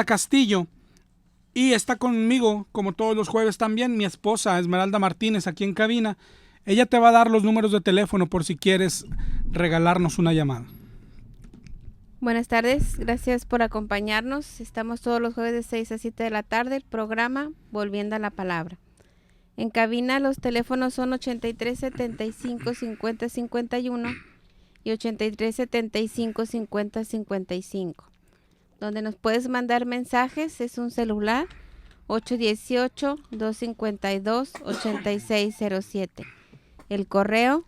Castillo. Y está conmigo, como todos los jueves también, mi esposa Esmeralda Martínez, aquí en cabina. Ella te va a dar los números de teléfono por si quieres regalarnos una llamada. Buenas tardes, gracias por acompañarnos. Estamos todos los jueves de 6 a 7 de la tarde, el programa Volviendo a la Palabra. En cabina los teléfonos son 83 75 50 51 y 83 75 50 55. Donde nos puedes mandar mensajes es un celular 818-252-8607. El correo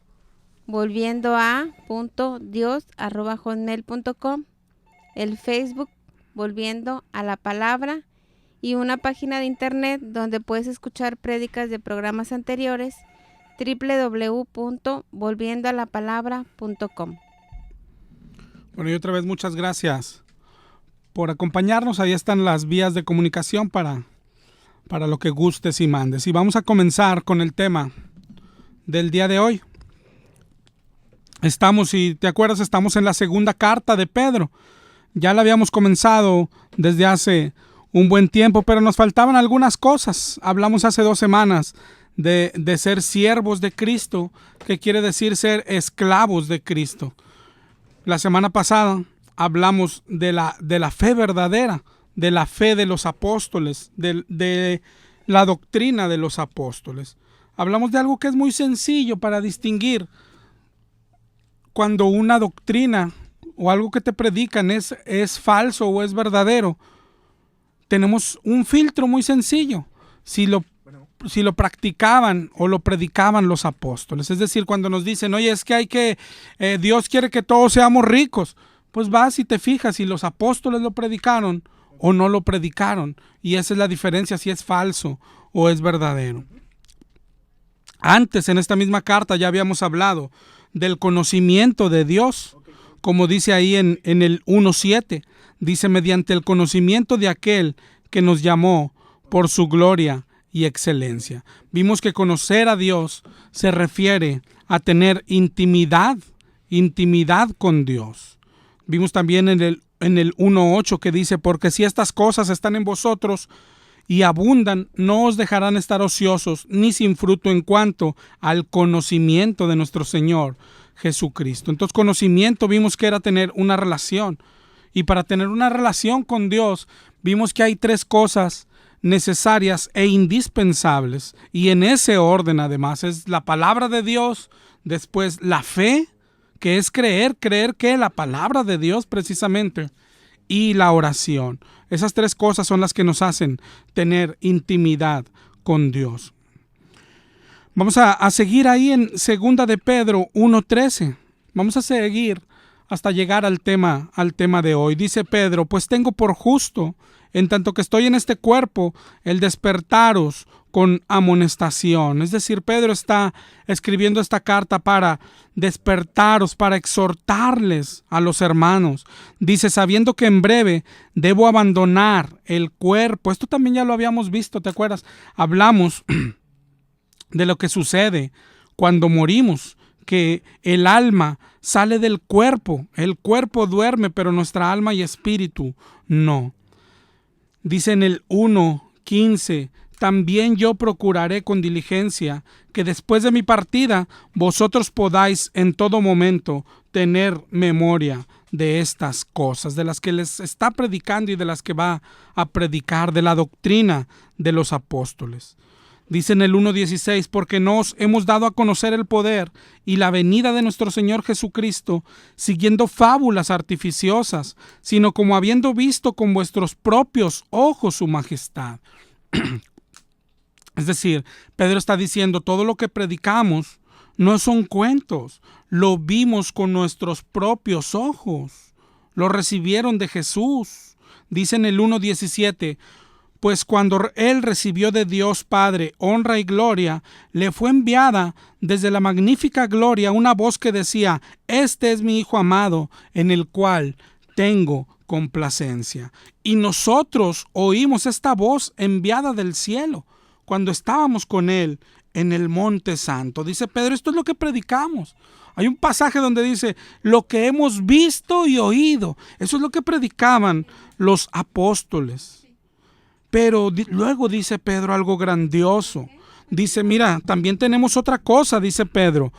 volviendoa.dios@hotmail.com. El Facebook Volviendo a la Palabra y una página de internet donde puedes escuchar prédicas de programas anteriores, www.volviendoalapalabra.com. Bueno, y otra vez muchas gracias por acompañarnos. Ahí están las vías de comunicación para lo que gustes y mandes. Y vamos a comenzar con el tema del día de hoy. Si te acuerdas, estamos en la segunda carta de Pedro. Ya la habíamos comenzado desde hace un buen tiempo, pero nos faltaban algunas cosas. Hablamos hace 2 semanas de ser siervos de Cristo, que quiere decir ser esclavos de Cristo. La semana pasada hablamos de la fe verdadera, de la fe de los apóstoles, de la doctrina de los apóstoles. Hablamos de algo que es muy sencillo para distinguir cuando una doctrina o algo que te predican es falso o es verdadero. Tenemos un filtro muy sencillo. Si lo practicaban o lo predicaban los apóstoles. Es decir, cuando nos dicen, oye, es que Dios quiere que todos seamos ricos, pues vas y te fijas si los apóstoles lo predicaron o no lo predicaron. Y esa es la diferencia, si es falso o es verdadero. Antes, en esta misma carta, ya habíamos hablado del conocimiento de Dios. Como dice ahí en el 1:7, dice, mediante el conocimiento de aquel que nos llamó por su gloria y excelencia. Vimos que conocer a Dios se refiere a tener intimidad con Dios. Vimos también en el 1:8 que dice, porque si estas cosas están en vosotros y abundan, no os dejarán estar ociosos ni sin fruto en cuanto al conocimiento de nuestro Señor Jesucristo. Entonces, conocimiento vimos que era tener una relación. Y para tener una relación con Dios, vimos que hay 3 cosas necesarias e indispensables. Y en ese orden, además, es la palabra de Dios, después la fe, que es creer que la palabra de Dios precisamente, y la oración. Esas 3 cosas son las que nos hacen tener intimidad con Dios. Vamos a seguir ahí en 2 de Pedro 1:13. Vamos a seguir hasta llegar al tema de hoy. Dice Pedro, pues tengo por justo, en tanto que estoy en este cuerpo, el despertaros con amonestación. Es decir, Pedro está escribiendo esta carta para despertaros, para exhortarles a los hermanos. Dice, sabiendo que en breve debo abandonar el cuerpo. Esto también ya lo habíamos visto, ¿te acuerdas? Hablamos de lo que sucede cuando morimos, que el alma sale del cuerpo. El cuerpo duerme, pero nuestra alma y espíritu no. Dice en el 1:15, también yo procuraré con diligencia que después de mi partida vosotros podáis en todo momento tener memoria de estas cosas, de las que les está predicando y de las que va a predicar, de la doctrina de los apóstoles. Dice en el 1:16, porque nos hemos dado a conocer el poder y la venida de nuestro Señor Jesucristo, siguiendo fábulas artificiosas, sino como habiendo visto con vuestros propios ojos su majestad. Es decir, Pedro está diciendo, todo lo que predicamos no son cuentos, lo vimos con nuestros propios ojos, lo recibieron de Jesús. Dice en el 1:17, pues cuando él recibió de Dios Padre honra y gloria, le fue enviada desde la magnífica gloria una voz que decía, este es mi Hijo amado, en el cual tengo complacencia. Y nosotros oímos esta voz enviada del cielo cuando estábamos con él en el monte santo. Dice Pedro, esto es lo que predicamos. Hay un pasaje donde dice, lo que hemos visto y oído. Eso es lo que predicaban los apóstoles. Pero luego dice Pedro algo grandioso. Dice, mira, también tenemos otra cosa, dice Pedro.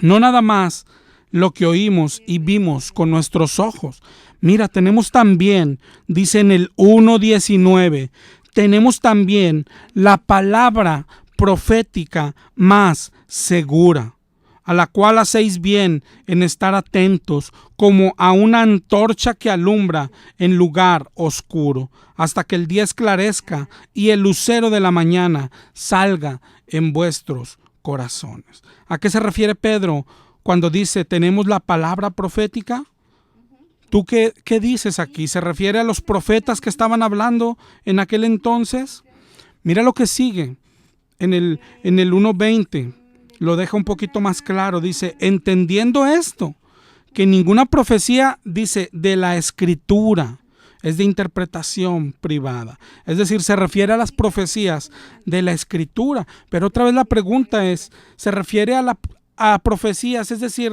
No nada más lo que oímos y vimos con nuestros ojos. Mira, tenemos también, dice en el 1:19, tenemos también la palabra profética más segura, a la cual hacéis bien en estar atentos, como a una antorcha que alumbra en lugar oscuro, hasta que el día esclarezca y el lucero de la mañana salga en vuestros corazones. ¿A qué se refiere Pedro cuando dice tenemos la palabra profética? ¿Tú qué dices aquí? ¿Se refiere a los profetas que estaban hablando en aquel entonces? Mira lo que sigue en el 1:20. Lo deja un poquito más claro. Dice, entendiendo esto, que ninguna profecía, dice, de la Escritura es de interpretación privada. Es decir, se refiere a las profecías de la Escritura. Pero otra vez la pregunta es, ¿se refiere a profecías, es decir,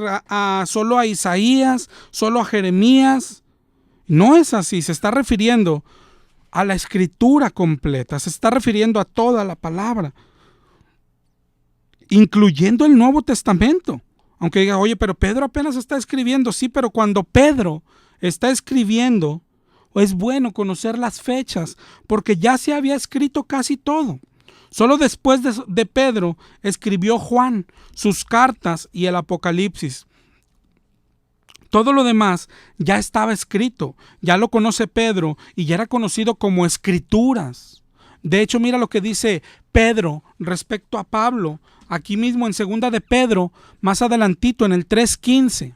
solo a Isaías, solo a Jeremías? No es así, se está refiriendo a la Escritura completa, se está refiriendo a toda la palabra, incluyendo el Nuevo Testamento. Aunque diga, oye, pero Pedro apenas está escribiendo. Sí, pero cuando Pedro está escribiendo, es bueno conocer las fechas, porque ya se había escrito casi todo. Solo después de Pedro escribió Juan, sus cartas y el Apocalipsis. Todo lo demás ya estaba escrito, ya lo conoce Pedro y ya era conocido como escrituras. De hecho, mira lo que dice Pedro respecto a Pablo, aquí mismo en segunda de Pedro, más adelantito en el 3:15.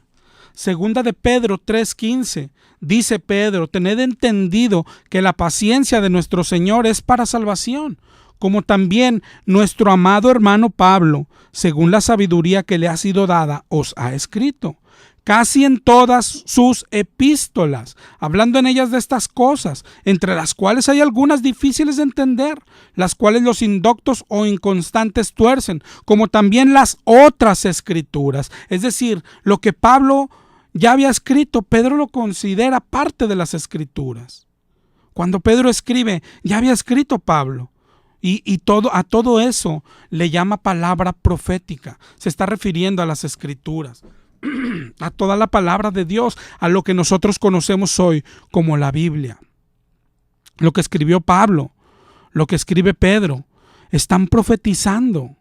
Segunda de Pedro 3:15, dice Pedro, tened entendido que la paciencia de nuestro Señor es para salvación, como también nuestro amado hermano Pablo, según la sabiduría que le ha sido dada, os ha escrito. Casi en todas sus epístolas, hablando en ellas de estas cosas, entre las cuales hay algunas difíciles de entender, las cuales los indoctos o inconstantes tuercen, como también las otras escrituras. Es decir, lo que Pablo ya había escrito, Pedro lo considera parte de las escrituras. Cuando Pedro escribe, ya había escrito Pablo. Y a todo eso le llama palabra profética. Se está refiriendo a las escrituras, a toda la palabra de Dios, a lo que nosotros conocemos hoy como la Biblia. Lo que escribió Pablo, lo que escribe Pedro, están profetizando.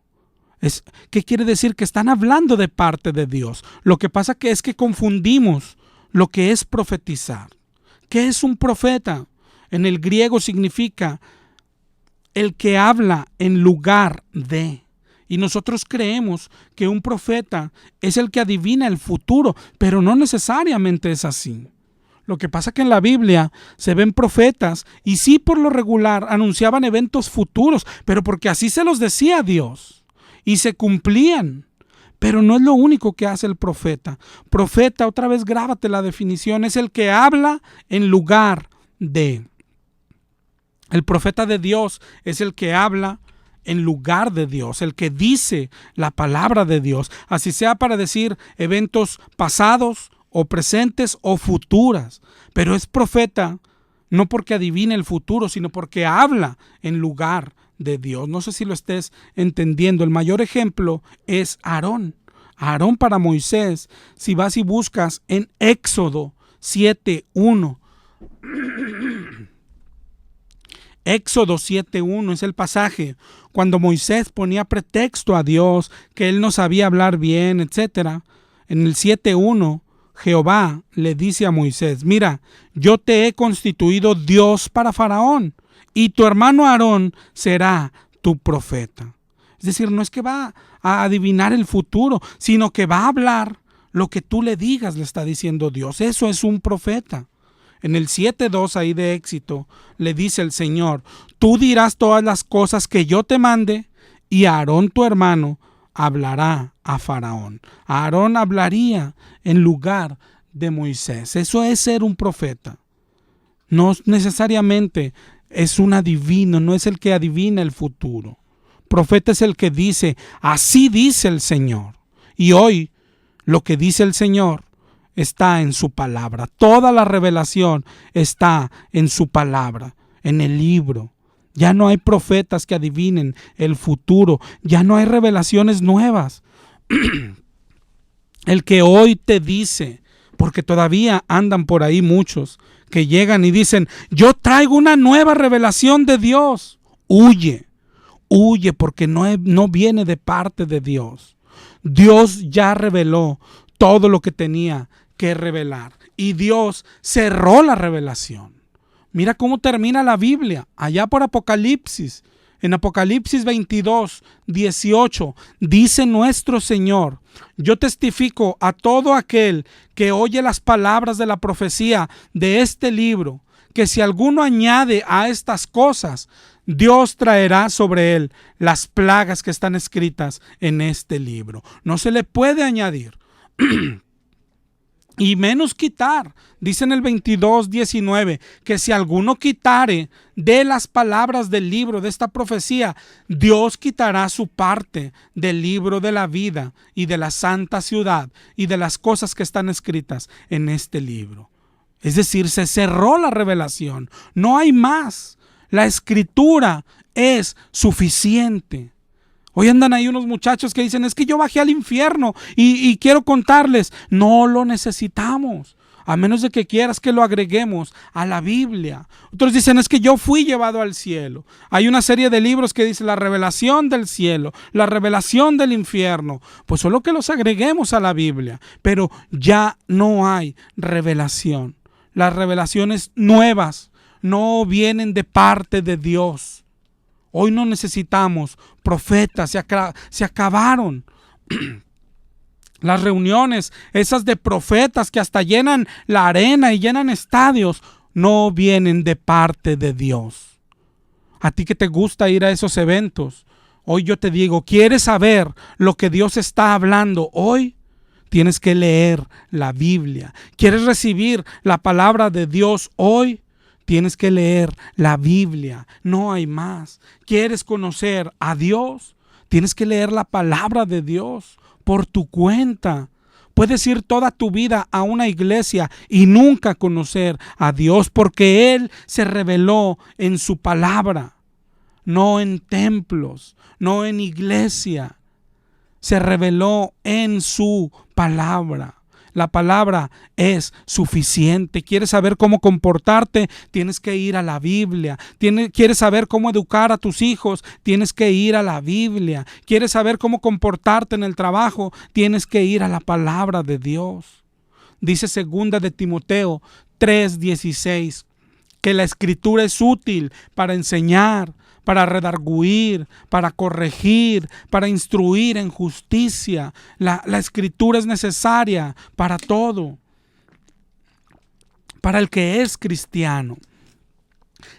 ¿Qué quiere decir? Que están hablando de parte de Dios. Lo que pasa es que confundimos lo que es profetizar. ¿Qué es un profeta? En el griego significa el que habla en lugar de. Y nosotros creemos que un profeta es el que adivina el futuro, pero no necesariamente es así. Lo que pasa es que en la Biblia se ven profetas y sí, por lo regular anunciaban eventos futuros, pero porque así se los decía Dios y se cumplían. Pero no es lo único que hace el profeta. Profeta, otra vez grábate la definición, es el que habla en lugar de. El profeta de Dios es el que habla en lugar de Dios, el que dice la palabra de Dios, así sea para decir eventos pasados o presentes o futuras. Pero es profeta no porque adivine el futuro, sino porque habla en lugar de Dios. No sé si lo estés entendiendo. El mayor ejemplo es Aarón. Aarón para Moisés, si vas y buscas en Éxodo 7:1. Éxodo 7:1 es el pasaje cuando Moisés ponía pretexto a Dios que él no sabía hablar bien, etc. En el 7:1 Jehová le dice a Moisés, mira, yo te he constituido Dios para Faraón y tu hermano Aarón será tu profeta. Es decir, no es que va a adivinar el futuro, sino que va a hablar lo que tú le digas, le está diciendo Dios. Eso es un profeta. En el 7:2 ahí de Éxito le dice el Señor, tú dirás todas las cosas que yo te mande y Aarón tu hermano hablará a Faraón. Aarón hablaría en lugar de Moisés. Eso es ser un profeta. No necesariamente es un adivino, no es el que adivina el futuro. Profeta es el que dice, así dice el Señor. Y hoy lo que dice el Señor está en su palabra. Toda la revelación está en su palabra, en el libro. Ya no hay profetas que adivinen el futuro. Ya no hay revelaciones nuevas. El que hoy te dice, porque todavía andan por ahí muchos que llegan y dicen, yo traigo una nueva revelación de Dios. Huye porque no viene de parte de Dios. Dios ya reveló todo lo que tenía que revelar y Dios cerró la revelación. Mira cómo termina la Biblia, allá por Apocalipsis. En Apocalipsis 22, 18, dice nuestro Señor, yo testifico a todo aquel que oye las palabras de la profecía de este libro, que si alguno añade a estas cosas, Dios traerá sobre él las plagas que están escritas en este libro. No se le puede añadir. Y menos quitar. Dice en el 22:19 que si alguno quitare de las palabras del libro de esta profecía, Dios quitará su parte del libro de la vida y de la santa ciudad y de las cosas que están escritas en este libro. Es decir, se cerró la revelación. No hay más. La escritura es suficiente. Hoy andan ahí unos muchachos que dicen, es que yo bajé al infierno y quiero contarles. No lo necesitamos, a menos de que quieras que lo agreguemos a la Biblia. Otros dicen, es que yo fui llevado al cielo. Hay una serie de libros que dice la revelación del cielo, la revelación del infierno. Pues solo que los agreguemos a la Biblia, pero ya no hay revelación. Las revelaciones nuevas no vienen de parte de Dios. Hoy no necesitamos profetas, se acabaron. Las reuniones, esas de profetas que hasta llenan la arena y llenan estadios, no vienen de parte de Dios. A ti que te gusta ir a esos eventos, hoy yo te digo, ¿quieres saber lo que Dios está hablando hoy? Tienes que leer la Biblia. ¿Quieres recibir la palabra de Dios hoy? Tienes que leer la Biblia, no hay más. ¿Quieres conocer a Dios? Tienes que leer la palabra de Dios por tu cuenta. Puedes ir toda tu vida a una iglesia y nunca conocer a Dios porque Él se reveló en su palabra, no en templos, no en iglesia. Se reveló en su palabra. La palabra es suficiente. ¿Quieres saber cómo comportarte? Tienes que ir a la Biblia. ¿Quieres saber cómo educar a tus hijos? Tienes que ir a la Biblia. ¿Quieres saber cómo comportarte en el trabajo? Tienes que ir a la palabra de Dios. Dice 2 de Timoteo 3:16 que la escritura es útil para enseñar, para redarguir, para corregir, para instruir en justicia. La escritura es necesaria para todo, para el que es cristiano.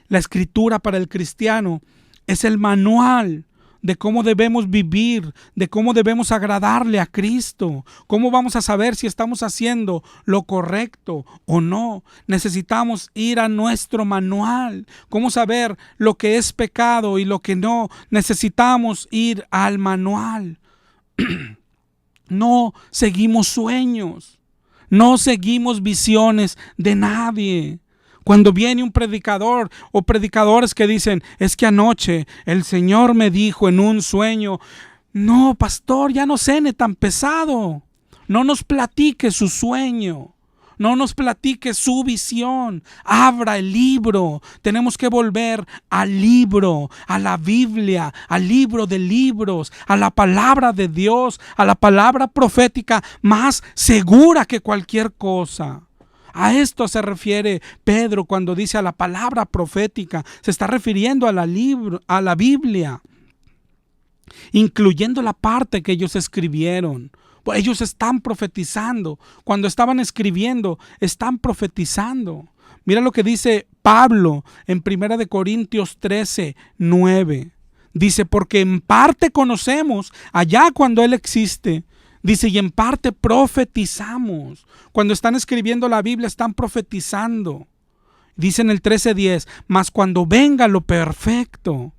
La escritura para el cristiano es el manual de cómo debemos vivir, de cómo debemos agradarle a Cristo, cómo vamos a saber si estamos haciendo lo correcto o no. Necesitamos ir a nuestro manual, cómo saber lo que es pecado y lo que no. Necesitamos ir al manual. No seguimos sueños, no seguimos visiones de nadie. Cuando viene un predicador o predicadores que dicen, es que anoche el Señor me dijo en un sueño, no, pastor, ya no cene tan pesado. No nos platique su sueño, no nos platique su visión. Abra el libro. Tenemos que volver al libro, a la Biblia, al libro de libros, a la palabra de Dios, a la palabra profética más segura que cualquier cosa. A esto se refiere Pedro cuando dice a la palabra profética. Se está refiriendo a la Biblia, incluyendo la parte que ellos escribieron. Pues ellos están profetizando. Cuando estaban escribiendo, están profetizando. Mira lo que dice Pablo en 1 Corintios 13:9. Dice, porque en parte conocemos allá cuando Él existe. Dice, y en parte profetizamos. Cuando están escribiendo la Biblia, están profetizando. Dice en el 13:10, mas cuando venga lo perfecto,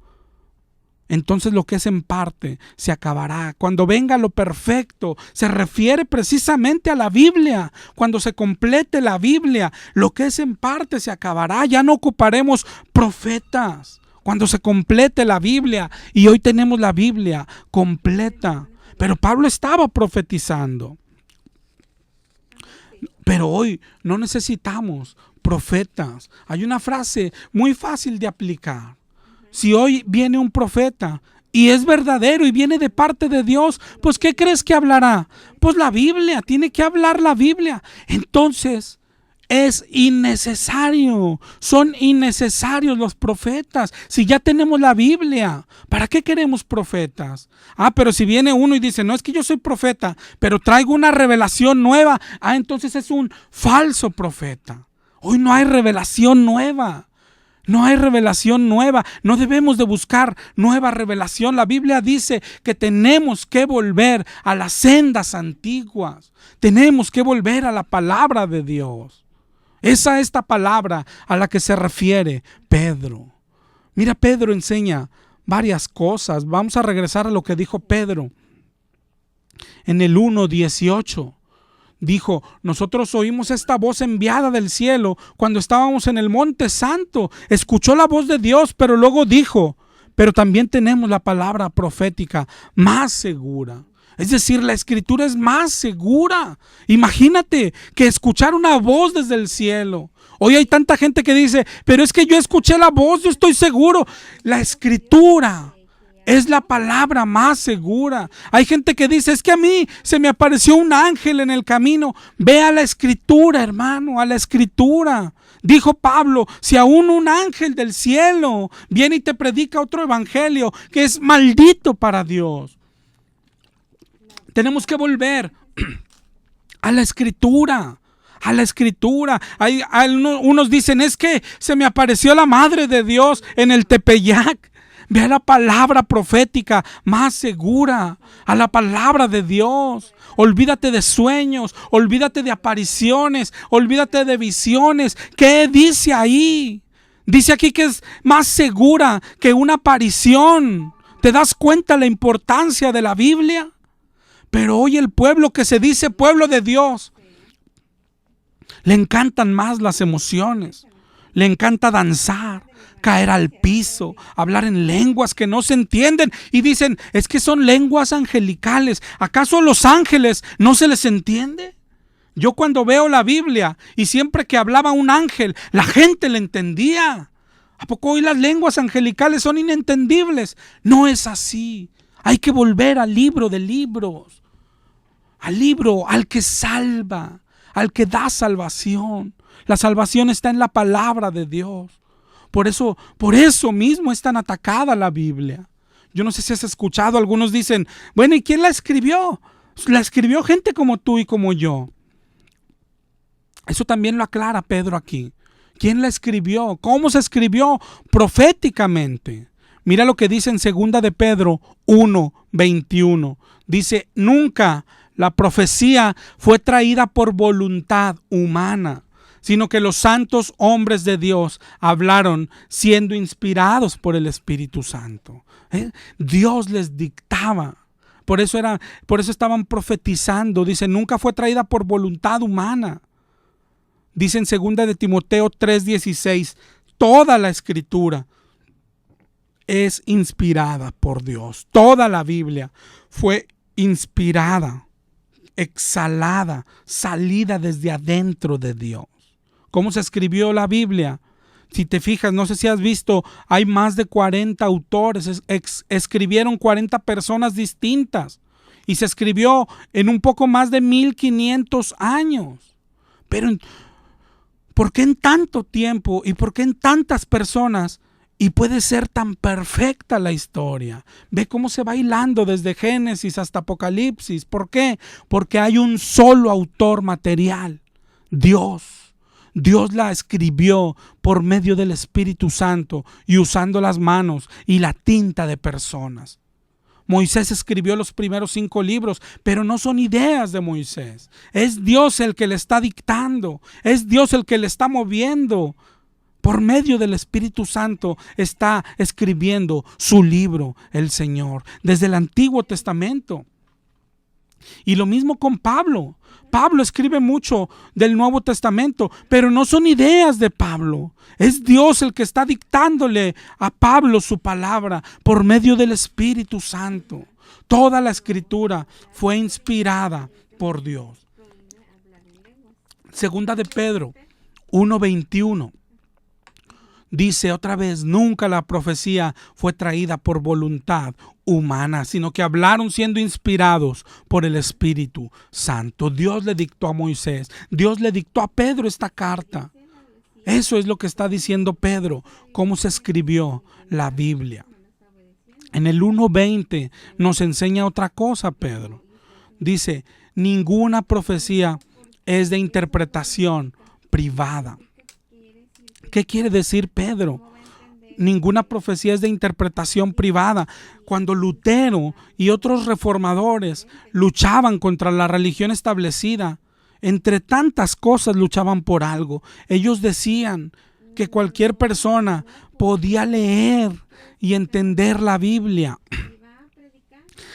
entonces lo que es en parte se acabará. Cuando venga lo perfecto, se refiere precisamente a la Biblia. Cuando se complete la Biblia, lo que es en parte se acabará. Ya no ocuparemos profetas. Cuando se complete la Biblia, y hoy tenemos la Biblia completa. Pero Pablo estaba profetizando. Pero hoy no necesitamos profetas. Hay una frase muy fácil de aplicar. Si hoy viene un profeta y es verdadero y viene de parte de Dios, pues ¿qué crees que hablará? Pues la Biblia, tiene que hablar la Biblia. Entonces es innecesario, son innecesarios los profetas. Si ya tenemos la Biblia, ¿para qué queremos profetas? Pero si viene uno y dice, no, es que yo soy profeta, pero traigo una revelación nueva, entonces es un falso profeta. Hoy no hay revelación nueva. No hay revelación nueva, no debemos de buscar nueva revelación. La Biblia dice que tenemos que volver a las sendas antiguas, tenemos que volver a la palabra de Dios. Esa es esta palabra a la que se refiere Pedro. Mira, Pedro enseña varias cosas. Vamos a regresar a lo que dijo Pedro en el 1:18. Dijo, nosotros oímos esta voz enviada del cielo cuando estábamos en el monte santo. Escuchó la voz de Dios, pero luego dijo, pero también tenemos la palabra profética más segura. Es decir, la escritura es más segura. Imagínate que escuchar una voz desde el cielo. Hoy hay tanta gente que dice, pero es que yo escuché la voz, yo estoy seguro. La escritura es la palabra más segura. Hay gente que dice, es que a mí se me apareció un ángel en el camino. Ve a la escritura, hermano, a la escritura. Dijo Pablo, si aún un ángel del cielo viene y te predica otro evangelio que es maldito para Dios. Tenemos que volver a la escritura. A la escritura. Unos dicen, es que se me apareció la Madre de Dios en el Tepeyac. Ve a la palabra profética más segura, a la palabra de Dios. Olvídate de sueños, olvídate de apariciones, olvídate de visiones. ¿Qué dice ahí? Dice aquí que es más segura que una aparición. ¿Te das cuenta la importancia de la Biblia? Pero hoy el pueblo que se dice pueblo de Dios, le encantan más las emociones, le encanta danzar, caer al piso, hablar en lenguas que no se entienden y dicen, es que son lenguas angelicales. ¿Acaso a los ángeles no se les entiende? Yo cuando veo la Biblia y siempre que hablaba un ángel, la gente le entendía. ¿A poco hoy las lenguas angelicales son inentendibles? No es así. Hay que volver al libro de libros, al libro, al que salva, al que da salvación. La salvación está en la palabra de Dios. Por eso mismo es tan atacada la Biblia. Yo no sé si has escuchado, algunos dicen, bueno, ¿y quién la escribió? La escribió gente como tú y como yo. Eso también lo aclara Pedro aquí. ¿Quién la escribió? ¿Cómo se escribió? Proféticamente. Mira lo que dice en 2 de Pedro 1:21. Dice, nunca la profecía fue traída por voluntad humana, sino que los santos hombres de Dios hablaron siendo inspirados por el Espíritu Santo. Dios les dictaba. Por eso estaban profetizando. Dice, nunca fue traída por voluntad humana. Dice en 2 de Timoteo 3:16, toda la escritura es inspirada por Dios. Toda la Biblia fue inspirada, exhalada, salida desde adentro de Dios. ¿Cómo se escribió la Biblia? Si te fijas, no sé si has visto, hay más de 40 autores, escribieron 40 personas distintas y se escribió en un poco más de 1500 años. Pero ¿por qué en tanto tiempo y por qué en tantas personas y puede ser tan perfecta la historia? Ve cómo se va hilando desde Génesis hasta Apocalipsis. ¿Por qué? Porque hay un solo autor material, Dios. Dios la escribió por medio del Espíritu Santo y usando las manos y la tinta de personas. Moisés escribió los primeros 5 libros, pero no son ideas de Moisés. Es Dios el que le está dictando, es Dios el que le está moviendo Por medio del Espíritu Santo está escribiendo su libro, el Señor, desde el Antiguo Testamento. Y lo mismo con Pablo. Pablo escribe mucho del Nuevo Testamento, pero no son ideas de Pablo. Es Dios el que está dictándole a Pablo su palabra por medio del Espíritu Santo. Toda la Escritura fue inspirada por Dios. Segunda de Pedro 1:21. Dice otra vez, nunca la profecía fue traída por voluntad humana, sino que hablaron siendo inspirados por el Espíritu Santo. Dios le dictó a Moisés, Dios le dictó a Pedro esta carta. Eso es lo que está diciendo Pedro, cómo se escribió la Biblia. En el 1:20 nos enseña otra cosa Pedro. Dice, ninguna profecía es de interpretación privada. ¿Qué quiere decir Pedro? Ninguna profecía es de interpretación privada. Cuando Lutero y otros reformadores luchaban contra la religión establecida, entre tantas cosas luchaban por algo. Ellos decían que cualquier persona podía leer y entender la Biblia,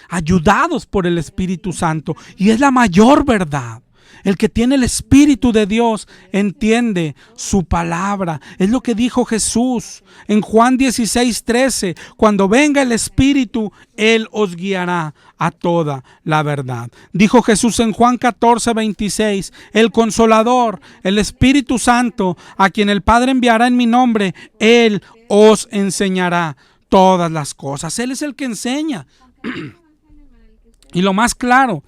ayudados por el Espíritu Santo. Y es la mayor verdad. El que tiene el Espíritu de Dios entiende su palabra. Es lo que dijo Jesús en Juan 16:13. Cuando venga el Espíritu, Él os guiará a toda la verdad. Dijo Jesús en Juan 14:26. El Consolador, el Espíritu Santo, a quien el Padre enviará en mi nombre, Él os enseñará todas las cosas. Él es el que enseña. Y lo más claro,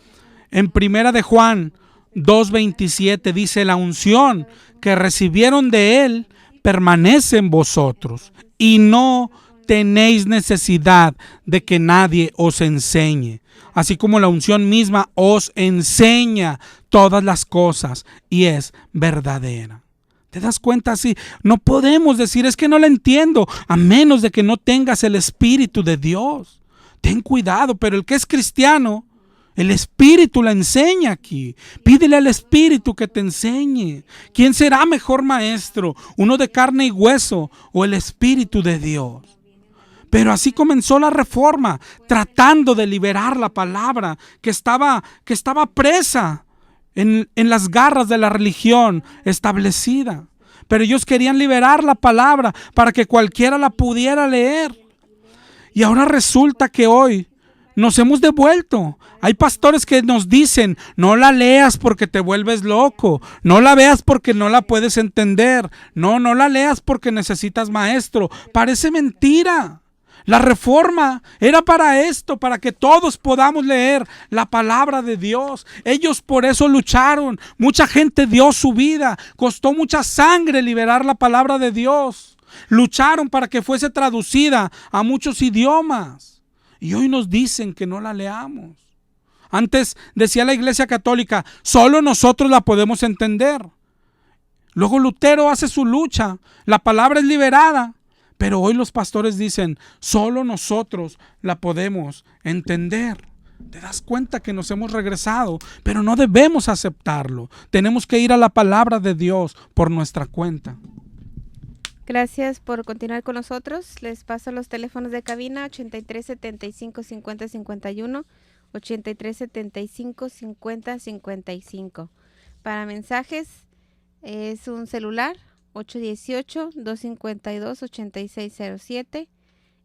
en Primera de Juan 2:27 dice, la unción que recibieron de Él permanece en vosotros y no tenéis necesidad de que nadie os enseñe, así como la unción misma os enseña todas las cosas y es verdadera. ¿Te das cuenta? Así no podemos decir, es que no la entiendo, a menos de que no tengas el Espíritu de Dios. Ten cuidado, pero el que es cristiano, el Espíritu la enseña aquí. Pídele al Espíritu que te enseñe. ¿Quién será mejor maestro? ¿Uno de carne y hueso o el Espíritu de Dios? Pero así comenzó la Reforma, tratando de liberar la palabra que estaba presa en las garras de la religión establecida. Pero ellos querían liberar la palabra para que cualquiera la pudiera leer. Y ahora resulta que hoy nos hemos devuelto. Hay pastores que nos dicen, no la leas porque te vuelves loco, no la veas porque no la puedes entender, no la leas porque necesitas maestro. Parece mentira. La Reforma era para esto, para que todos podamos leer la palabra de Dios. Ellos por eso lucharon. Mucha gente dio su vida, costó mucha sangre liberar la palabra de Dios. Lucharon para que fuese traducida a muchos idiomas. Y hoy nos dicen que no la leamos. Antes decía la Iglesia Católica, solo nosotros la podemos entender. Luego Lutero hace su lucha, la palabra es liberada. Pero hoy los pastores dicen, solo nosotros la podemos entender. Te das cuenta que nos hemos regresado, pero no debemos aceptarlo. Tenemos que ir a la palabra de Dios por nuestra cuenta. Gracias por continuar con nosotros. Les paso los teléfonos de cabina 83 75 50 51, 83 75 50 55. Para mensajes es un celular 818-252-8607.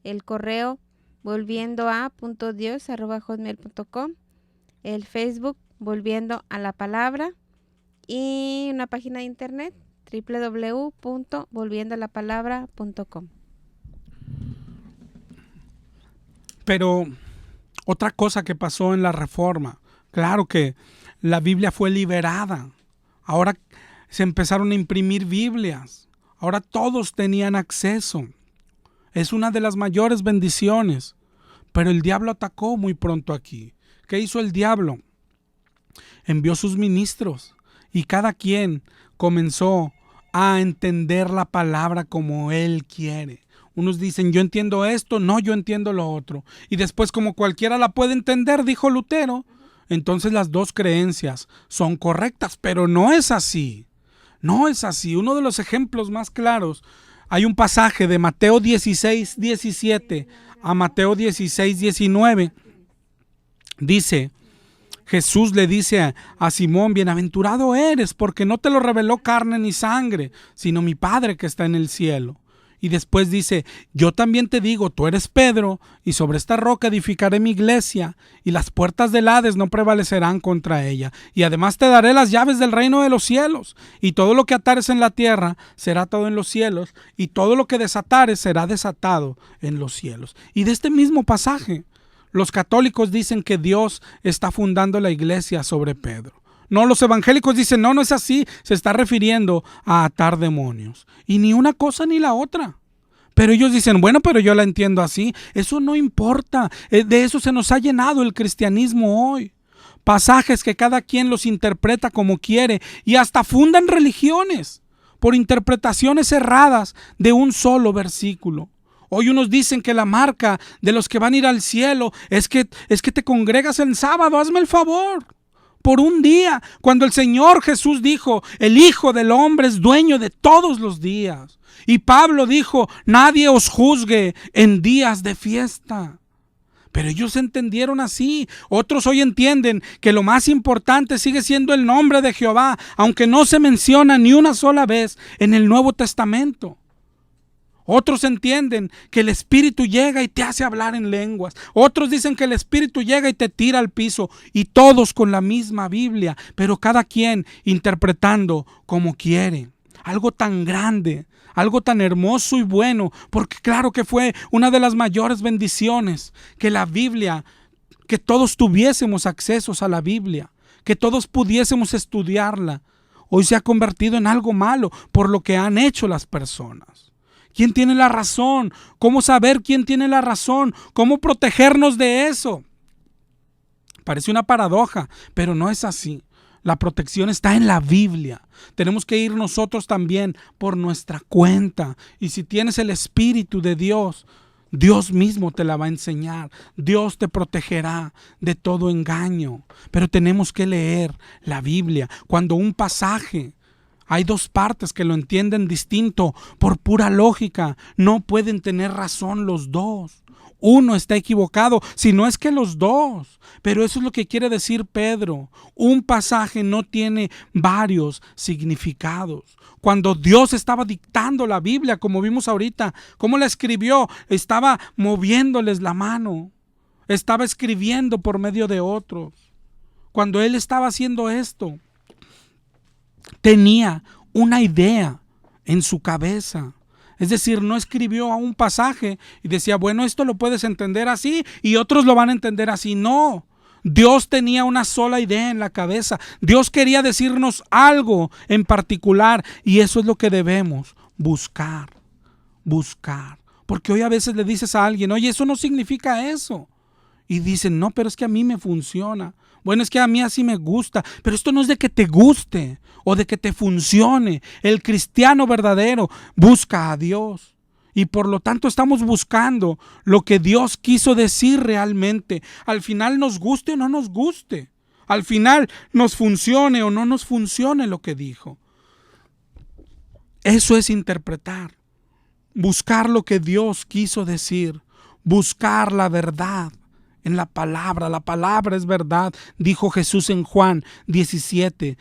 El correo volviendoa.dios@hotmail.com. El Facebook Volviendo a la Palabra. Y una página de internet www.volviendolapalabra.com. Pero otra cosa que pasó en la Reforma, claro que la Biblia fue liberada. Ahora se empezaron a imprimir Biblias. Ahora todos tenían acceso. Es una de las mayores bendiciones. Pero el diablo atacó muy pronto aquí. ¿Qué hizo el diablo? Envió sus ministros y cada quien comenzó a entender la palabra como él quiere. Unos dicen, yo entiendo esto, no, yo entiendo lo otro. Y después, como cualquiera la puede entender, dijo Lutero, entonces las dos creencias son correctas, pero no es así. No es así. Uno de los ejemplos más claros, hay un pasaje de Mateo 16, 17 a Mateo 16, 19. Dice, Jesús le dice a Simón: bienaventurado eres, porque no te lo reveló carne ni sangre, sino mi Padre que está en el cielo. Y después dice: yo también te digo, tú eres Pedro, y sobre esta roca edificaré mi iglesia, y las puertas del Hades no prevalecerán contra ella. Y además te daré las llaves del reino de los cielos, y todo lo que atares en la tierra será atado en los cielos, y todo lo que desatares será desatado en los cielos. Y de este mismo pasaje, los católicos dicen que Dios está fundando la iglesia sobre Pedro. No, los evangélicos dicen, no es así, se está refiriendo a atar demonios. Y ni una cosa ni la otra. Pero ellos dicen, bueno, pero yo la entiendo así. Eso no importa, de eso se nos ha llenado el cristianismo hoy. Pasajes que cada quien los interpreta como quiere y hasta fundan religiones por interpretaciones erradas de un solo versículo. Hoy unos dicen que la marca de los que van a ir al cielo es que te congregas el sábado. Hazme el favor. Por un día, cuando el Señor Jesús dijo, el Hijo del Hombre es dueño de todos los días. Y Pablo dijo, nadie os juzgue en días de fiesta. Pero ellos entendieron así. Otros hoy entienden que lo más importante sigue siendo el nombre de Jehová, aunque no se menciona ni una sola vez en el Nuevo Testamento. Otros entienden que el Espíritu llega y te hace hablar en lenguas. Otros dicen que el Espíritu llega y te tira al piso. Y todos con la misma Biblia, pero cada quien interpretando como quiere. Algo tan grande, algo tan hermoso y bueno, porque claro que fue una de las mayores bendiciones que la Biblia, que todos tuviésemos accesos a la Biblia, que todos pudiésemos estudiarla. Hoy se ha convertido en algo malo por lo que han hecho las personas. ¿Quién tiene la razón? ¿Cómo saber quién tiene la razón? ¿Cómo protegernos de eso? Parece una paradoja, pero no es así. La protección está en la Biblia. Tenemos que ir nosotros también por nuestra cuenta. Y si tienes el Espíritu de Dios, Dios mismo te la va a enseñar. Dios te protegerá de todo engaño. Pero tenemos que leer la Biblia. Cuando un pasaje, hay dos partes que lo entienden distinto, por pura lógica, no pueden tener razón los dos. Uno está equivocado, si no es que los dos. Pero eso es lo que quiere decir Pedro. Un pasaje no tiene varios significados. Cuando Dios estaba dictando la Biblia, como vimos ahorita, cómo la escribió, estaba moviéndoles la mano, estaba escribiendo por medio de otros. Cuando Él estaba haciendo esto, tenía una idea en su cabeza. Es decir, no escribió a un pasaje y decía, bueno, esto lo puedes entender así y otros lo van a entender así. No, Dios tenía una sola idea en la cabeza. Dios quería decirnos algo en particular y eso es lo que debemos buscar. Porque hoy a veces le dices a alguien, oye, eso no significa eso. Y dicen, no, pero es que a mí me funciona. Bueno, es que a mí así me gusta, pero esto no es de que te guste o de que te funcione. El cristiano verdadero busca a Dios y por lo tanto estamos buscando lo que Dios quiso decir realmente. Al final nos guste o no nos guste. Al final nos funcione o no nos funcione lo que dijo. Eso es interpretar. Buscar lo que Dios quiso decir. Buscar la verdad. En la palabra es verdad, dijo Jesús en Juan 17.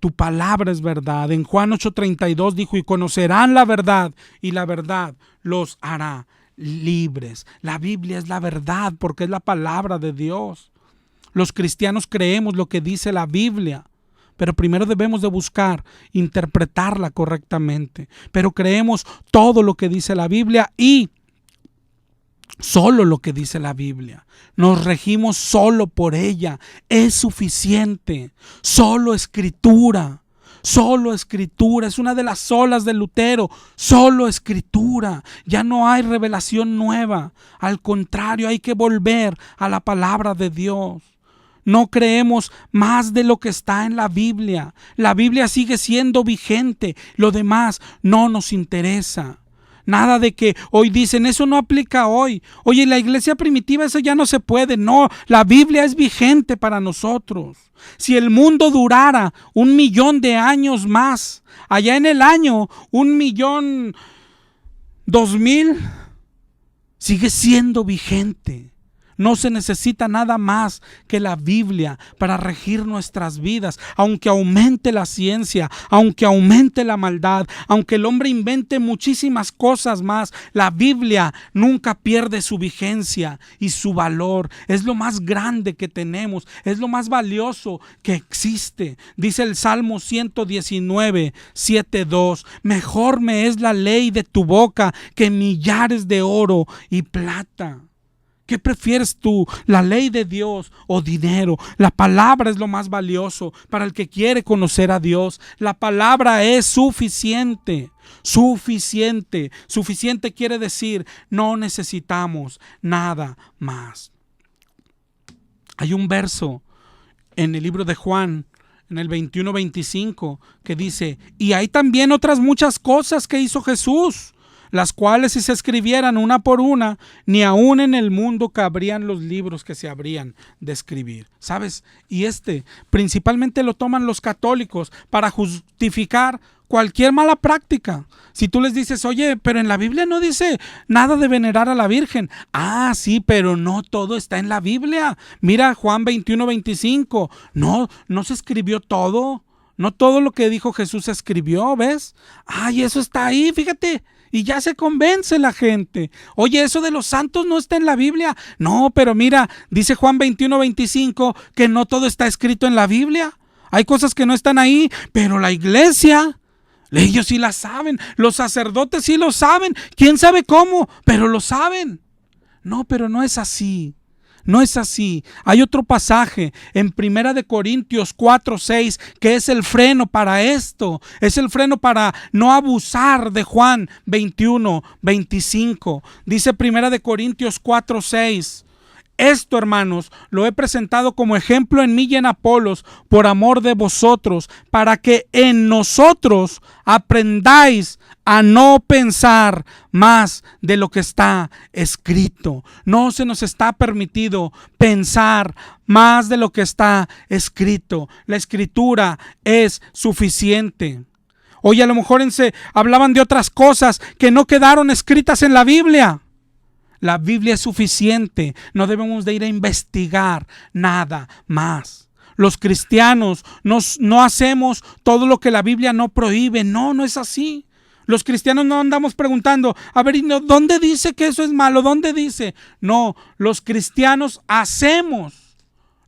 Tu palabra es verdad. En Juan 8:32 dijo, y conocerán la verdad, y la verdad los hará libres. La Biblia es la verdad porque es la palabra de Dios. Los cristianos creemos lo que dice la Biblia, pero primero debemos de buscar interpretarla correctamente. Pero creemos todo lo que dice la Biblia y solo lo que dice la Biblia. Nos regimos solo por ella. Es suficiente. Solo Escritura. Es una de las olas de Lutero. Solo Escritura. Ya no hay revelación nueva. Al contrario, hay que volver a la palabra de Dios. No creemos más de lo que está en la Biblia. La Biblia sigue siendo vigente. Lo demás no nos interesa. Nada de que hoy dicen, eso no aplica hoy. Oye, en la iglesia primitiva eso ya no se puede. No, la Biblia es vigente para nosotros. Si el mundo durara 1,000,000 de años más, allá en el año 1,002,000, sigue siendo vigente. No se necesita nada más que la Biblia para regir nuestras vidas. Aunque aumente la ciencia, aunque aumente la maldad, aunque el hombre invente muchísimas cosas más, la Biblia nunca pierde su vigencia y su valor. Es lo más grande que tenemos, es lo más valioso que existe. Dice el Salmo 119, 7:2: mejor me es la ley de tu boca que millares de oro y plata. ¿Qué prefieres tú, la ley de Dios o dinero? La palabra es lo más valioso para el que quiere conocer a Dios. La palabra es suficiente. Suficiente. Suficiente quiere decir no necesitamos nada más. Hay un verso en el libro de Juan, en el 21-25, que dice: y hay también otras muchas cosas que hizo Jesús, las cuales si se escribieran una por una, ni aún en el mundo cabrían los libros que se habrían de escribir. ¿Sabes? Y principalmente lo toman los católicos para justificar cualquier mala práctica. Si tú les dices, oye, pero en la Biblia no dice nada de venerar a la Virgen. Ah, sí, pero no todo está en la Biblia. Mira Juan 21-25. No se escribió todo. No todo lo que dijo Jesús se escribió, ¿ves? Ay, eso está ahí, fíjate. Y ya se convence la gente. Oye, eso de los santos no está en la Biblia. No, pero mira, dice Juan 21-25 que no todo está escrito en la Biblia. Hay cosas que no están ahí, pero la iglesia, ellos sí la saben. Los sacerdotes sí lo saben. ¿Quién sabe cómo? Pero lo saben. No, pero no es así. No es así. Hay otro pasaje en 1 Corintios 4:6 que es el freno para esto. Es el freno para no abusar de Juan 21-25. Dice 1 Corintios 4:6: esto, hermanos, lo he presentado como ejemplo en mí y en Apolos, por amor de vosotros, para que en nosotros aprendáis a no pensar más de lo que está escrito. No se nos está permitido pensar más de lo que está escrito. La escritura es suficiente. Oye, a lo mejor hablaban de otras cosas que no quedaron escritas en la Biblia. La Biblia es suficiente. No debemos de ir a investigar nada más. Los cristianos no hacemos todo lo que la Biblia no prohíbe. No es así. Los cristianos no andamos preguntando, a ver, ¿dónde dice que eso es malo? ¿Dónde dice? No, los cristianos hacemos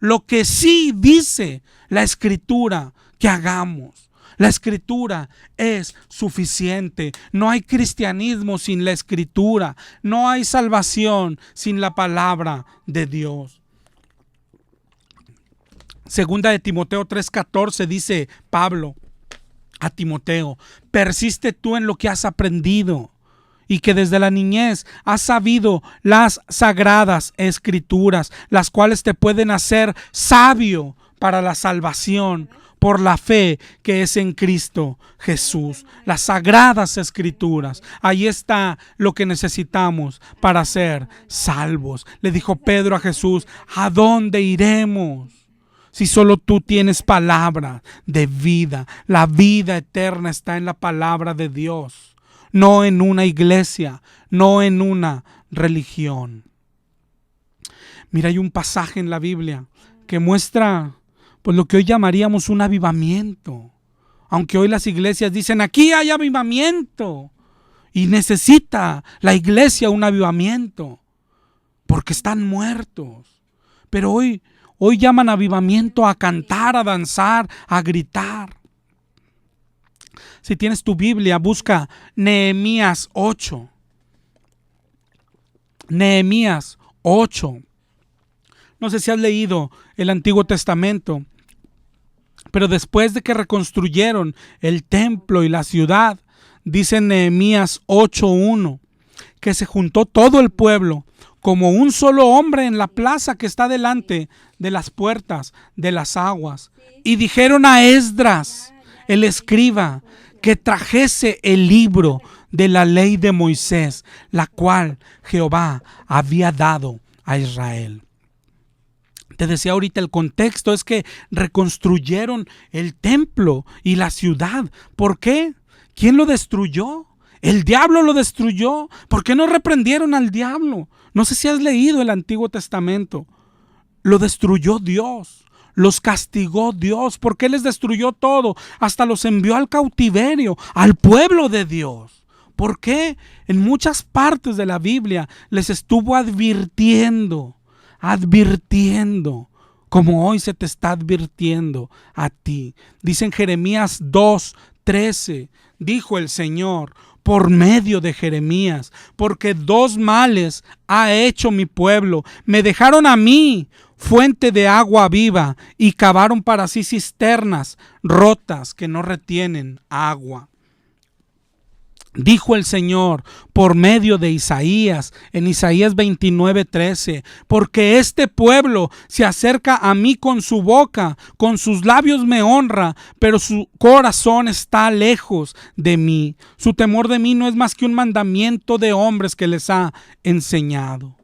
lo que sí dice la Escritura que hagamos. La Escritura es suficiente. No hay cristianismo sin la Escritura. No hay salvación sin la palabra de Dios. Segunda de Timoteo 3:14 dice Pablo a Timoteo: persiste tú en lo que has aprendido y que desde la niñez has sabido las sagradas Escrituras, las cuales te pueden hacer sabio para la salvación por la fe que es en Cristo Jesús. Las sagradas Escrituras, ahí está lo que necesitamos para ser salvos. Le dijo Pedro a Jesús: ¿a dónde iremos si solo tú tienes palabra de vida? La vida eterna está en la palabra de Dios, no en una iglesia, no en una religión. Mira, hay un pasaje en la Biblia que muestra pues lo que hoy llamaríamos un avivamiento. Aunque hoy las iglesias dicen, aquí hay avivamiento, y necesita la iglesia un avivamiento porque están muertos. Pero hoy llaman avivamiento a cantar, a danzar, a gritar. Si tienes tu Biblia, busca Nehemías 8. Nehemías 8. No sé si has leído el Antiguo Testamento, pero después de que reconstruyeron el templo y la ciudad, dice Nehemías 8:1, que se juntó todo el pueblo como un solo hombre en la plaza que está delante de las puertas de las aguas, y dijeron a Esdras, el escriba, que trajese el libro de la ley de Moisés, la cual Jehová había dado a Israel. Te decía ahorita, el contexto es que reconstruyeron el templo y la ciudad. ¿Por qué? ¿Quién lo destruyó? El diablo lo destruyó. ¿Por qué no reprendieron al diablo? No sé si has leído el Antiguo Testamento. Lo destruyó Dios. Los castigó Dios. ¿Por qué les destruyó todo? Hasta los envió al cautiverio, al pueblo de Dios. ¿Por qué? En muchas partes de la Biblia les estuvo advirtiendo, como hoy se te está advirtiendo a ti. Dice en Jeremías 2:13, dijo el Señor por medio de Jeremías: porque dos males ha hecho mi pueblo. Me dejaron a mí fuente de agua viva y cavaron para sí cisternas rotas que no retienen agua. Dijo el Señor por medio de Isaías, en Isaías 29:13, porque este pueblo se acerca a mí con su boca, con sus labios me honra, pero su corazón está lejos de mí. Su temor de mí no es más que un mandamiento de hombres que les ha enseñado.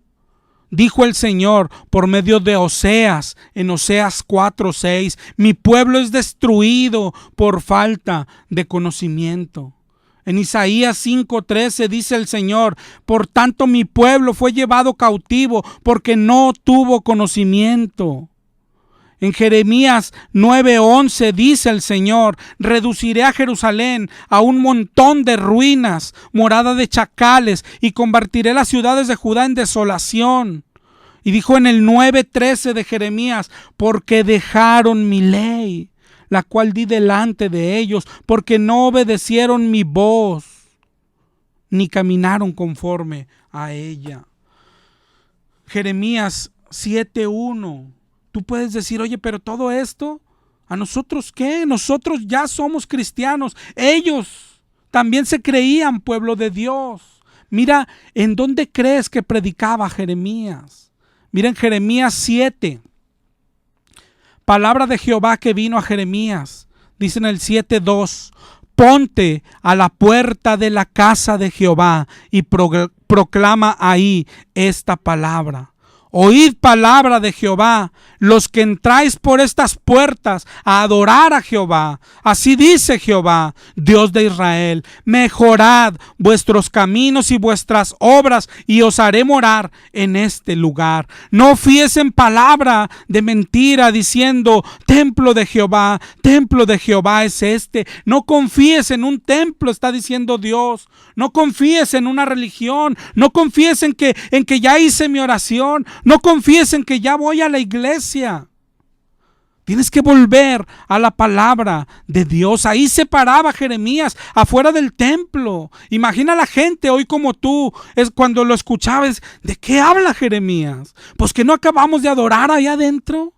Dijo el Señor por medio de Oseas, en Oseas 4:6, mi pueblo es destruido por falta de conocimiento. En Isaías 5:13 dice el Señor: por tanto mi pueblo fue llevado cautivo porque no tuvo conocimiento. En Jeremías 9:11 dice el Señor: reduciré a Jerusalén a un montón de ruinas, morada de chacales, y convertiré las ciudades de Judá en desolación. Y dijo en el 9:13 de Jeremías: porque dejaron mi ley, la cual di delante de ellos, porque no obedecieron mi voz, ni caminaron conforme a ella. Jeremías 7:1. Tú puedes decir: oye, pero todo esto, ¿a nosotros qué? Nosotros ya somos cristianos. Ellos también se creían pueblo de Dios. Mira, ¿en dónde crees que predicaba Jeremías? Mira en Jeremías 7. Palabra de Jehová que vino a Jeremías. Dice en el 7:2: ponte a la puerta de la casa de Jehová y proclama ahí esta palabra. Oíd palabra de Jehová, los que entráis por estas puertas a adorar a Jehová. Así dice Jehová, Dios de Israel: mejorad vuestros caminos y vuestras obras, y os haré morar en este lugar. No fíes en palabra de mentira, diciendo: templo de Jehová es este. No confíes en un templo, está diciendo Dios. No confíes en una religión. No confíes en que ya hice mi oración. No confíes en que ya voy a la iglesia. Tienes que volver a la palabra de Dios. Ahí se paraba Jeremías, afuera del templo. Imagina a la gente hoy como tú, es cuando lo escuchabas: ¿de qué habla Jeremías? Pues que no acabamos de adorar allá adentro,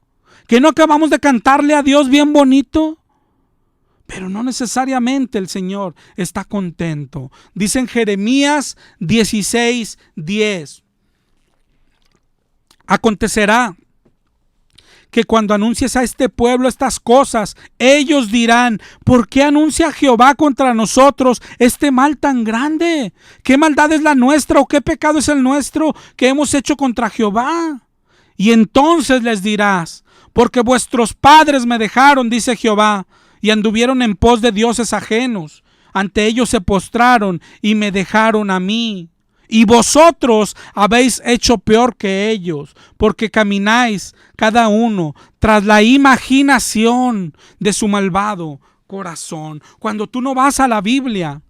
que no acabamos de cantarle a Dios bien bonito. Pero no necesariamente el Señor está contento. Dice en Jeremías 16:10: acontecerá que cuando anuncies a este pueblo estas cosas, ellos dirán: ¿por qué anuncia Jehová contra nosotros este mal tan grande? ¿Qué maldad es la nuestra o qué pecado es el nuestro que hemos hecho contra Jehová? Y entonces les dirás: porque vuestros padres me dejaron, dice Jehová, y anduvieron en pos de dioses ajenos. Ante ellos se postraron y me dejaron a mí. Y vosotros habéis hecho peor que ellos, porque camináis cada uno tras la imaginación de su malvado corazón. Cuando tú no vas a la Biblia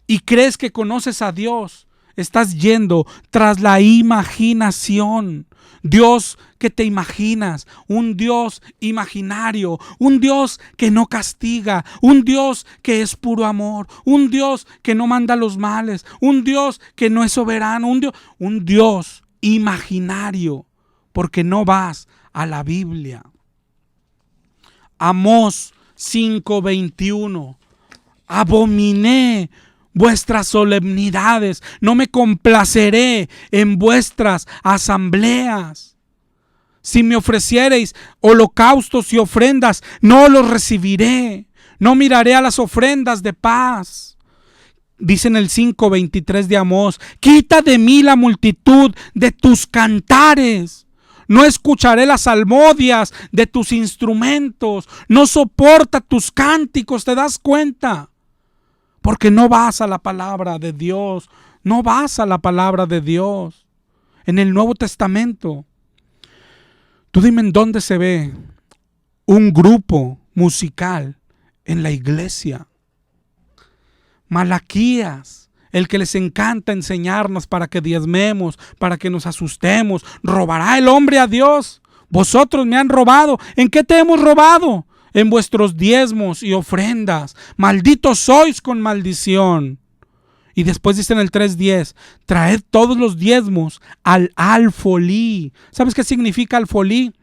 y crees que conoces a Dios, estás yendo tras la imaginación. Dios que te imaginas, un Dios imaginario, un Dios que no castiga, un Dios que es puro amor, un Dios que no manda los males, un Dios que no es soberano, un Dios imaginario, porque no vas a la Biblia. Amós 5:21: abominé vuestras solemnidades, no me complaceré en vuestras asambleas. Si me ofreciereis holocaustos y ofrendas, no los recibiré. No miraré a las ofrendas de paz. Dice en el 5:23 de Amós: quita de mí la multitud de tus cantares. No escucharé las salmodias de tus instrumentos. No soporta tus cánticos. ¿Te das cuenta? Porque no vas a la palabra de Dios. No vas a la palabra de Dios. En el Nuevo Testamento, tú dime en dónde se ve un grupo musical en la iglesia. Malaquías, el que les encanta enseñarnos para que diezmemos, para que nos asustemos. ¿Robará el hombre a Dios? Vosotros me han robado. ¿En qué te hemos robado? En vuestros diezmos y ofrendas. Malditos sois con maldición. Y después dice en el 3:10: traed todos los diezmos al alfolí. ¿Sabes qué significa alfolí?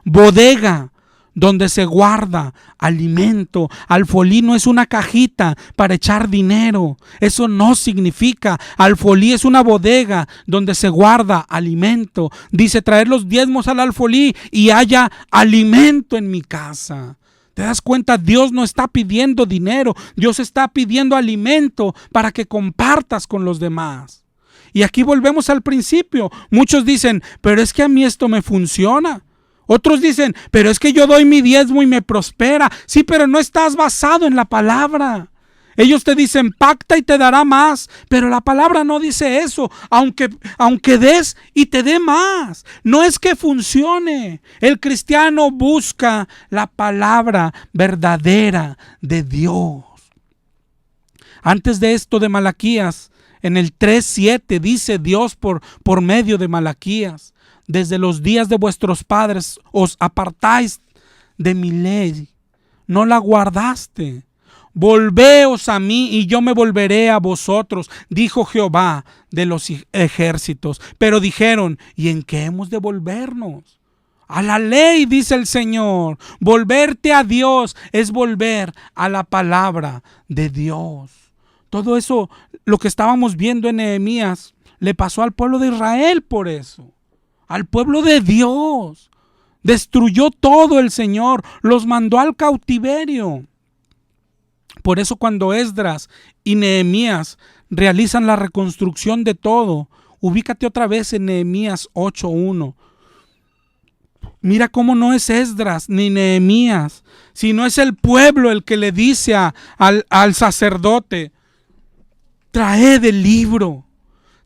Bodega donde se guarda alimento. Alfolí no es una cajita para echar dinero. Eso no significa. Alfolí es una bodega donde se guarda alimento. Dice: traer los diezmos al alfolí y haya alimento en mi casa. ¿Te das cuenta? Dios no está pidiendo dinero. Dios está pidiendo alimento para que compartas con los demás. Y aquí volvemos al principio. Muchos dicen: pero es que a mí esto me funciona. Otros dicen: pero es que yo doy mi diezmo y me prospera. Sí, pero no estás basado en la palabra. Ellos te dicen: pacta y te dará más. Pero la palabra no dice eso. Aunque des y te dé más. No es que funcione. El cristiano busca la palabra verdadera de Dios. Antes de esto de Malaquías, en el 3:7 dice Dios por medio de Malaquías: desde los días de vuestros padres os apartáis de mi ley, no la guardaste. Volveos a mí y yo me volveré a vosotros, dijo Jehová de los ejércitos. Pero dijeron: ¿y en qué hemos de volvernos? A la ley, dice el Señor. Volverte a Dios es volver a la palabra de Dios. Todo eso, lo que estábamos viendo en Nehemías, le pasó al pueblo de Israel por eso. Al pueblo de Dios. Destruyó todo el Señor. Los mandó al cautiverio. Por eso cuando Esdras y Nehemías realizan la reconstrucción de todo, ubícate otra vez en Nehemías 8:1. Mira cómo no es Esdras ni Nehemías, sino es el pueblo el que le dice al sacerdote: traed el libro,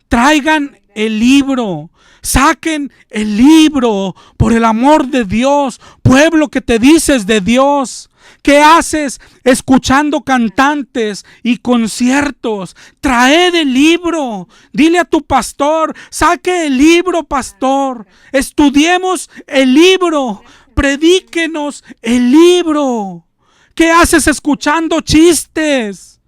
traigan el libro, saquen el libro, por el amor de Dios. Pueblo que te dices de Dios, ¿qué haces escuchando cantantes y conciertos? Traed el libro. Dile a tu pastor: saque el libro, pastor. Estudiemos el libro. Predíquenos el libro. ¿Qué haces escuchando chistes?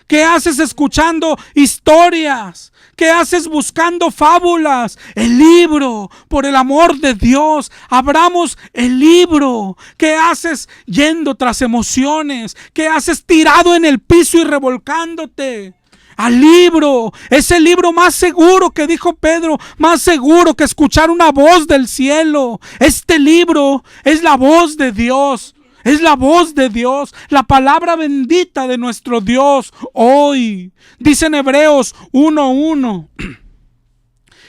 ¿Qué haces escuchando historias? ¿Qué haces buscando fábulas? El libro, por el amor de Dios, abramos el libro. ¿Qué haces yendo tras emociones? ¿Qué haces tirado en el piso y revolcándote? Al libro, es el libro más seguro, que dijo Pedro, más seguro que escuchar una voz del cielo. Este libro es la voz de Dios. Es la voz de Dios, la palabra bendita de nuestro Dios hoy. Dice en Hebreos 1:1.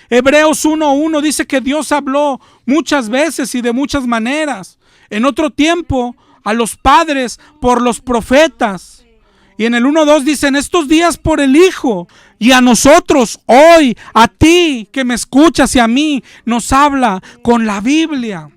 Hebreos 1:1 dice que Dios habló muchas veces y de muchas maneras. En otro tiempo a los padres por los profetas. Y en el 1:2 dice: en estos días por el Hijo. Y a nosotros hoy, a ti que me escuchas y a mí, nos habla con la Biblia.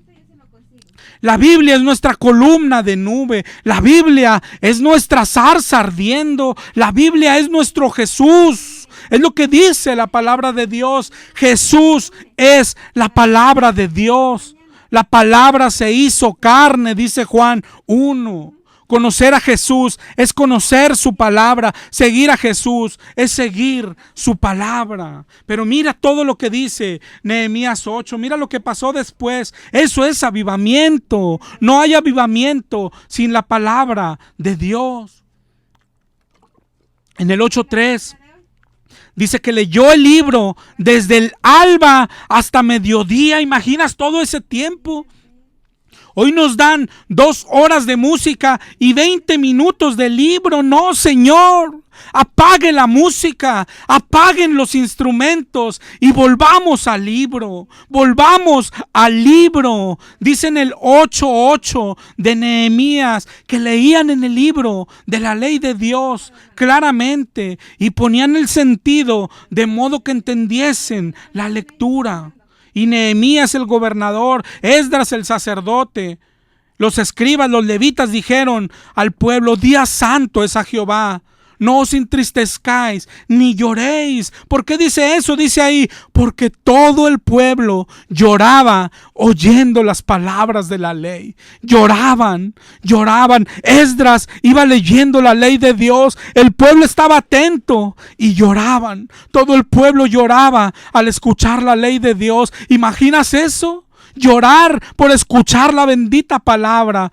La Biblia es nuestra columna de nube. La Biblia es nuestra zarza ardiendo. La Biblia es nuestro Jesús. Es lo que dice la palabra de Dios. Jesús es la palabra de Dios. La palabra se hizo carne, dice Juan 1. Conocer a Jesús es conocer su palabra. Seguir a Jesús es seguir su palabra. Pero mira todo lo que dice Nehemías 8. Mira lo que pasó después. Eso es avivamiento. No hay avivamiento sin la palabra de Dios. En el 8:3 dice que leyó el libro desde el alba hasta mediodía. ¿Imaginas todo ese tiempo? Hoy nos dan 2 horas de música y 20 minutos de libro. No, Señor. Apague la música, apaguen los instrumentos y volvamos al libro. Volvamos al libro. Dice en el 8:8 de Nehemías que leían en el libro de la ley de Dios claramente y ponían el sentido de modo que entendiesen la lectura. Y Nehemías el gobernador, Esdras el sacerdote, los escribas, los levitas dijeron al pueblo: día santo es a Jehová. No os entristezcáis ni lloréis. ¿Por qué dice eso? Dice ahí: porque todo el pueblo lloraba oyendo las palabras de la ley. Lloraban. Esdras iba leyendo la ley de Dios. El pueblo estaba atento y lloraban. Todo el pueblo lloraba al escuchar la ley de Dios. ¿Imaginas eso? Llorar por escuchar la bendita palabra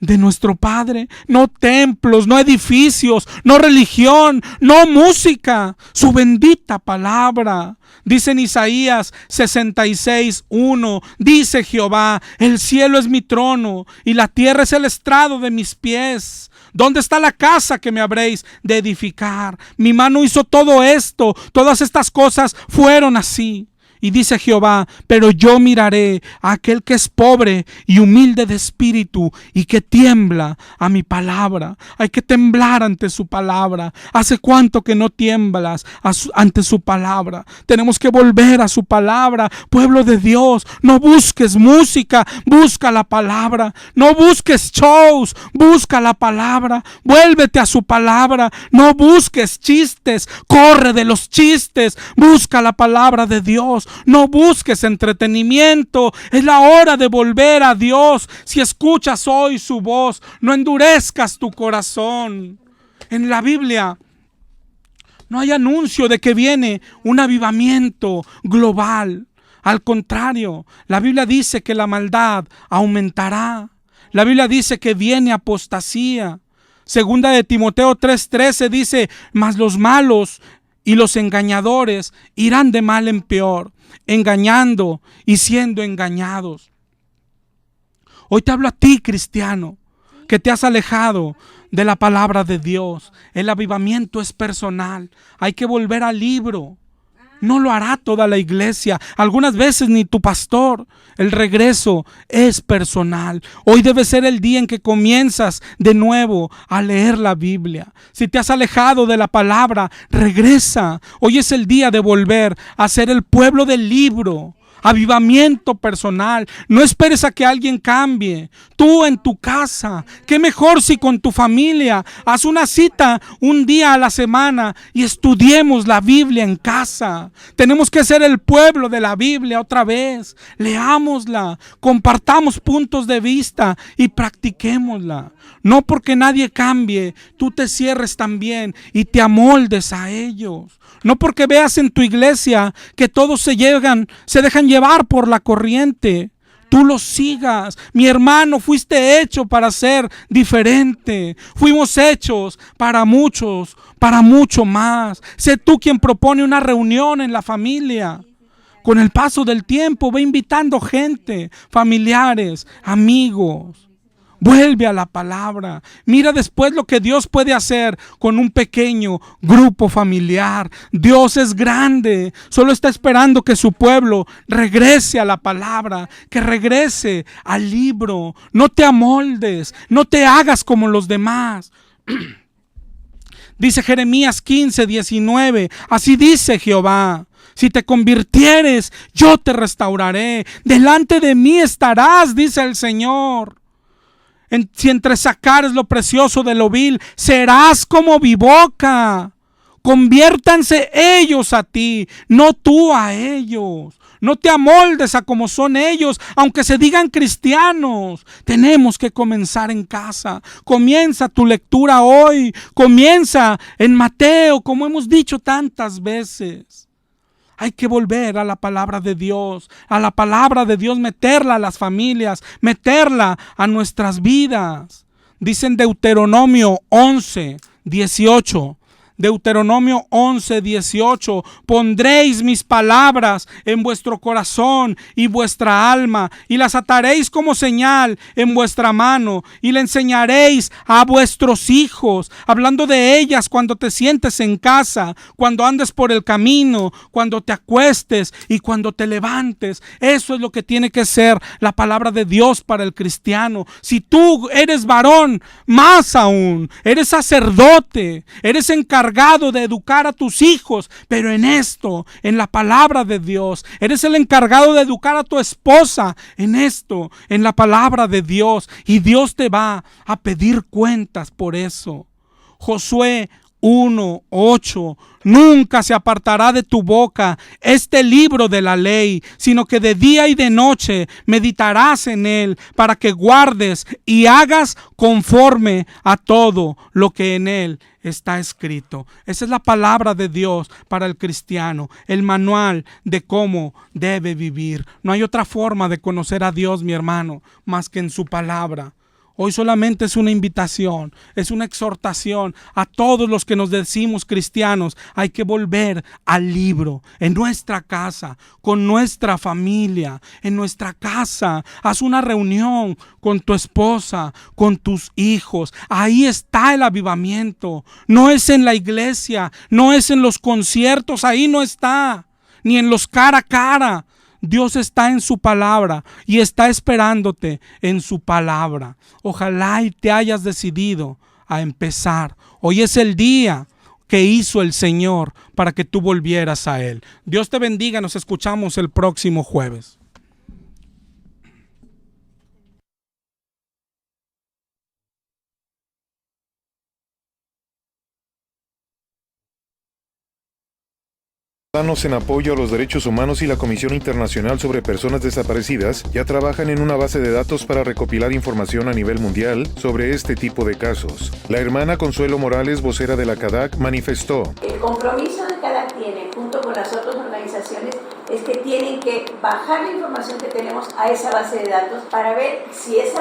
de nuestro Padre. No templos, no edificios, no religión, no música, su bendita palabra. Dice en Isaías 66:1, dice Jehová: el cielo es mi trono y la tierra es el estrado de mis pies. ¿Dónde está la casa que me habréis de edificar? Mi mano hizo todo esto, todas estas cosas fueron así. Y dice Jehová: pero yo miraré a aquel que es pobre y humilde de espíritu y que tiembla a mi palabra. Hay que temblar ante su palabra. ¿Hace cuánto que no tiemblas ante su palabra? Tenemos que volver a su palabra. Pueblo de Dios, no busques música, busca la palabra. No busques shows, busca la palabra. Vuélvete a su palabra. No busques chistes, corre de los chistes. Busca la palabra de Dios. No busques entretenimiento. Es la hora de volver a Dios. Si escuchas hoy su voz, no endurezcas tu corazón. En la Biblia no hay anuncio de que viene un avivamiento global. Al contrario, la Biblia dice que la maldad aumentará. La Biblia dice que viene apostasía. Segunda de Timoteo 3:13 dice: mas los malos y los engañadores irán de mal en peor, engañando y siendo engañados. Hoy te hablo a ti, cristiano, que te has alejado de la palabra de Dios. El avivamiento es personal. Hay que volver al libro. No lo hará toda la iglesia, algunas veces ni tu pastor. El regreso es personal. Hoy debe ser el día en que comienzas de nuevo a leer la Biblia. Si te has alejado de la palabra, regresa. Hoy es el día de volver a ser el pueblo del libro. Avivamiento personal. No esperes a que alguien cambie. Tú en tu casa. Qué mejor si con tu familia haz una cita un día a la semana y estudiemos la Biblia en casa. Tenemos que ser el pueblo de la Biblia otra vez. Leámosla, compartamos puntos de vista y practiquémosla. No porque nadie cambie, tú te cierres también y te amoldes a ellos. No porque veas en tu iglesia que todos se dejan llevar por la corriente, tú los sigas. Mi hermano, fuiste hecho para ser diferente. Fuimos hechos para muchos, para mucho más. Sé tú quien propone una reunión en la familia. Con el paso del tiempo, ve invitando gente, familiares, amigos. Vuelve a la palabra. Mira después lo que Dios puede hacer con un pequeño grupo familiar. Dios es grande. Solo está esperando que su pueblo regrese a la palabra, que regrese al libro. No te amoldes, no te hagas como los demás. Dice Jeremías 15:19. Así dice Jehová: si te convirtieres, yo te restauraré. Delante de mí estarás, dice el Señor. Si entresacares lo precioso de lo vil, serás como mi boca. Conviértanse ellos a ti, no tú a ellos. No te amoldes a como son ellos, aunque se digan cristianos. Tenemos que comenzar en casa. Comienza tu lectura hoy. Comienza en Mateo, como hemos dicho tantas veces. Hay que volver a la palabra de Dios, meterla a las familias, meterla a nuestras vidas. Dice en Deuteronomio 11:18, Deuteronomio 11:18, pondréis mis palabras en vuestro corazón y vuestra alma, y las ataréis como señal en vuestra mano, y le enseñaréis a vuestros hijos, hablando de ellas cuando te sientes en casa, cuando andes por el camino, cuando te acuestes y cuando te levantes. Eso es lo que tiene que ser la palabra de Dios para el cristiano. Si tú eres varón, más aún, eres sacerdote, eres encargado de educar a tus hijos, pero en esto, en la palabra de Dios, eres el encargado de educar a tu esposa, en esto, en la palabra de Dios, y Dios te va a pedir cuentas por eso. Josué 1:8, nunca se apartará de tu boca este libro de la ley, sino que de día y de noche meditarás en él, para que guardes y hagas conforme a todo lo que en él está escrito. Esa es la palabra de Dios para el cristiano, el manual de cómo debe vivir. No hay otra forma de conocer a Dios, mi hermano, más que en su palabra. Hoy solamente es una invitación, es una exhortación a todos los que nos decimos cristianos. Hay que volver al libro, en nuestra casa, con nuestra familia, en nuestra casa. Haz una reunión con tu esposa, con tus hijos. Ahí está el avivamiento. No es en la iglesia, no es en los conciertos, ahí no está, ni en los cara a cara. Dios está en su palabra y está esperándote en su palabra. Ojalá y te hayas decidido a empezar. Hoy es el día que hizo el Señor para que tú volvieras a Él. Dios te bendiga, nos escuchamos el próximo jueves. Ciudadanos en apoyo a los derechos humanos y la Comisión Internacional sobre Personas Desaparecidas ya trabajan en una base de datos para recopilar información a nivel mundial sobre este tipo de casos. La hermana Consuelo Morales, vocera de la CADAC, manifestó: el compromiso de CADAC tiene, junto con las otras organizaciones, es que tienen que bajar la información que tenemos a esa base de datos para ver si esa